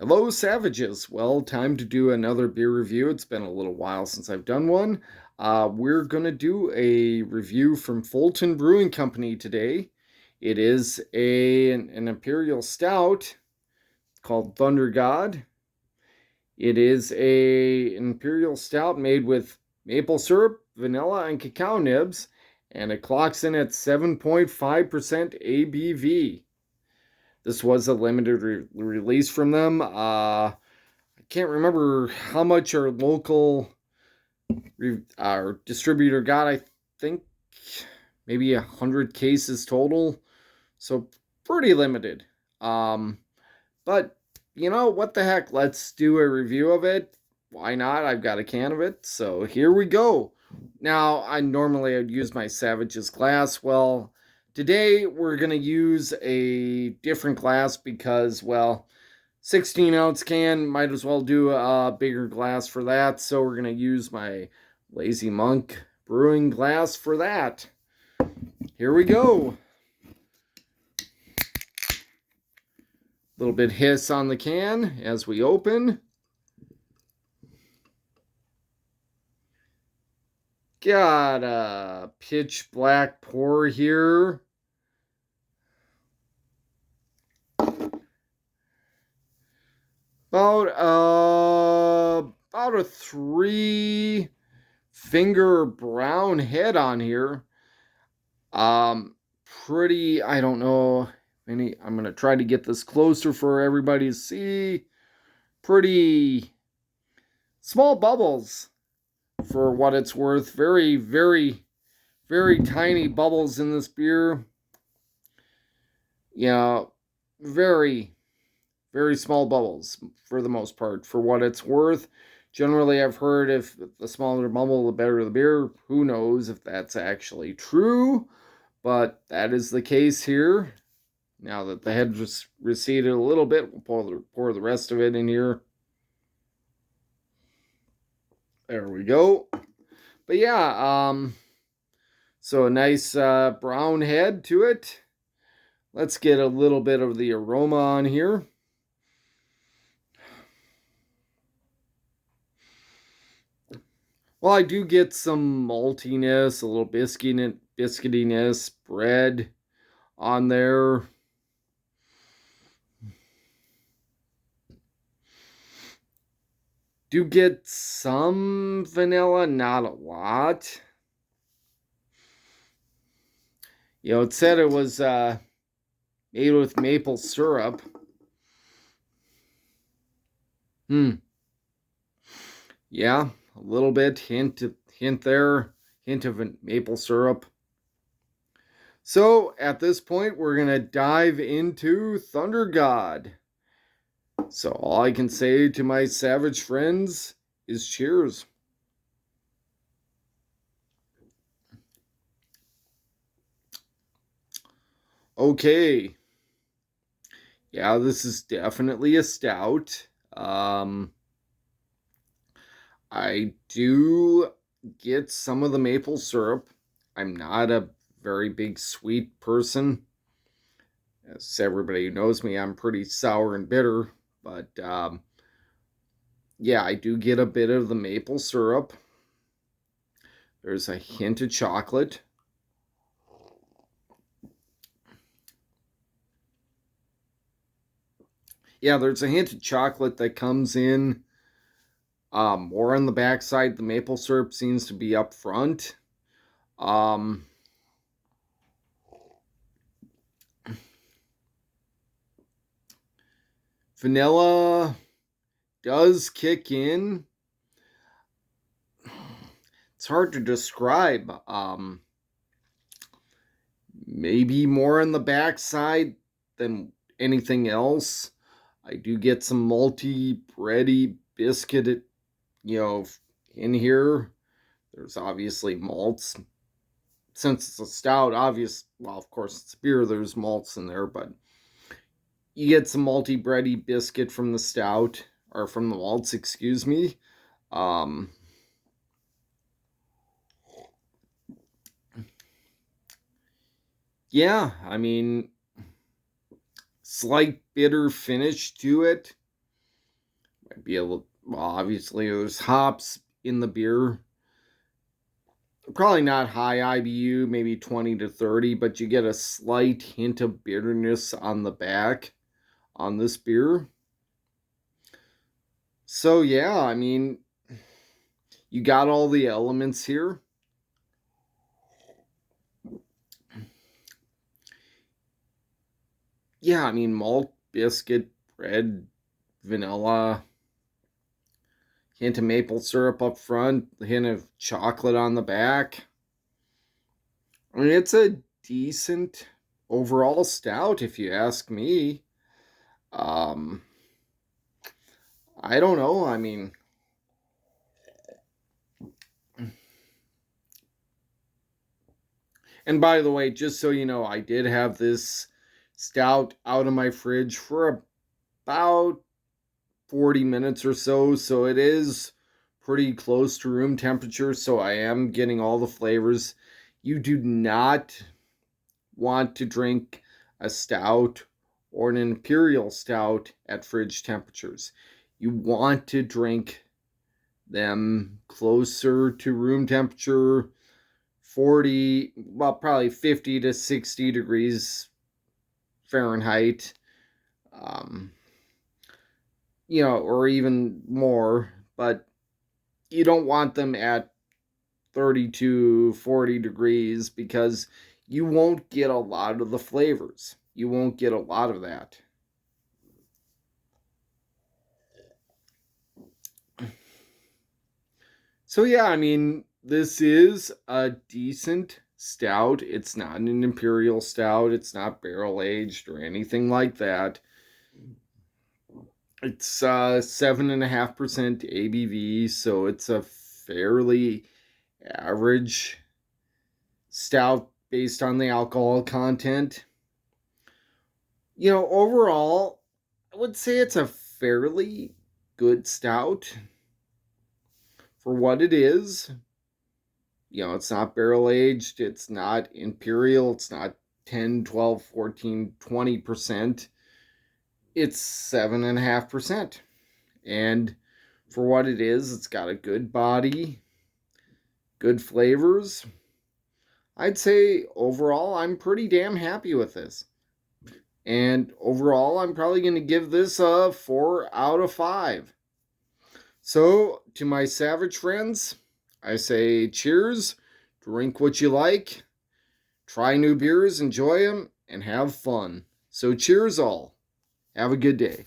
Hello, Savages. Well, time to do another beer review. It's been a little while since I've done one. We're going to do a review from Fulton Brewing Company today. It is an Imperial Stout called Thunder God. It is an Imperial Stout made with maple syrup, vanilla, and cacao nibs, and it clocks in at 7.5% ABV. This was a limited release from them. I can't remember how much our local our distributor got. I think maybe 100 cases total, so pretty limited. Um, but you know what the heck? Let's do a review of it. Why not? I've got a can of it, so here we go. Now, I normally would use my Savage's glass. Well, today we're gonna use a different glass because, well, 16-ounce can, might as well do a bigger glass for that. So we're going to use my Lazy Monk brewing glass for that. Here we go. Little bit hiss on the can as we open. Got a pitch black pour here. About a 3 finger brown head on here. Pretty, I don't know any, I'm going to try to get this closer for everybody to see. Pretty small bubbles for what it's worth. Very, very, very tiny bubbles in this beer. Yeah, very, very small bubbles for the most part for what it's worth. Generally, I've heard if the smaller the bubble, the better the beer. Who knows if that's actually true, but that is the case here. Now that the head just receded a little bit, we'll pour the rest of it in here. There we go. But yeah, so a nice brown head to it. Let's get a little bit of the aroma on here. Well, I do get some maltiness, a little biscuitiness, bread on there. Do get some vanilla, not a lot. You know, it said it was made with maple syrup. Yeah, a little bit hint there, hint of maple syrup. So at this point, we're gonna dive into Thunder God. So all I can say to my savage friends is cheers. Okay. Yeah, this is definitely a stout. I do get some of the maple syrup. I'm not a very big sweet person. As everybody who knows me, I'm pretty sour and bitter. But yeah, I do get a bit of the maple syrup. There's a hint of chocolate. Yeah, there's a hint of chocolate that comes in more on the backside. The maple syrup seems to be up front. Vanilla does kick in. It's hard to describe. Maybe more on the backside than anything else. I do get some malty, bready biscuit, in here. There's obviously malts. Since it's a stout, well, of course it's beer, there's malts in there, but you get some malty, bready biscuit from the stout, or from the malts, excuse me. Yeah, I mean, slight bitter finish to it. Might be a little, well, obviously there's hops in the beer. Probably not high IBU, maybe 20 to 30, but you get a slight hint of bitterness on the back on this beer. So yeah, I mean, you got all the elements here. Yeah, I mean, malt, biscuit, bread, vanilla, hint of maple syrup up front, hint of chocolate on the back. I mean, it's a decent overall stout, if you ask me. Um, I don't know. I mean, and by the way, just so you know, I did have this stout out of my fridge for about 40 minutes or so, so it is pretty close to room temperature, so I am getting all the flavors. You do not want to drink a stout or an imperial stout at fridge temperatures. You want to drink them closer to room temperature, 40, well, probably 50 to 60 degrees Fahrenheit. Um, or even more, but you don't want them at 30 to 40 degrees because you won't get a lot of the flavors. You won't get a lot of that. So yeah, I mean, this is a decent stout. It's not an imperial stout. It's not barrel aged or anything like that. It's 7.5% ABV, so it's a fairly average stout based on the alcohol content. Overall, I would say it's a fairly good stout for what it is. It's not barrel aged, it's not imperial, it's not 10, 12, 14, 20%. It's 7.5%. And for what it is, it's got a good body, good flavors. I'd say overall, I'm pretty damn happy with this. And overall, I'm probably going to give this a 4 out of 5. So, to my savage friends, I say cheers, drink what you like, try new beers, enjoy them, and have fun. So, cheers all. Have a good day.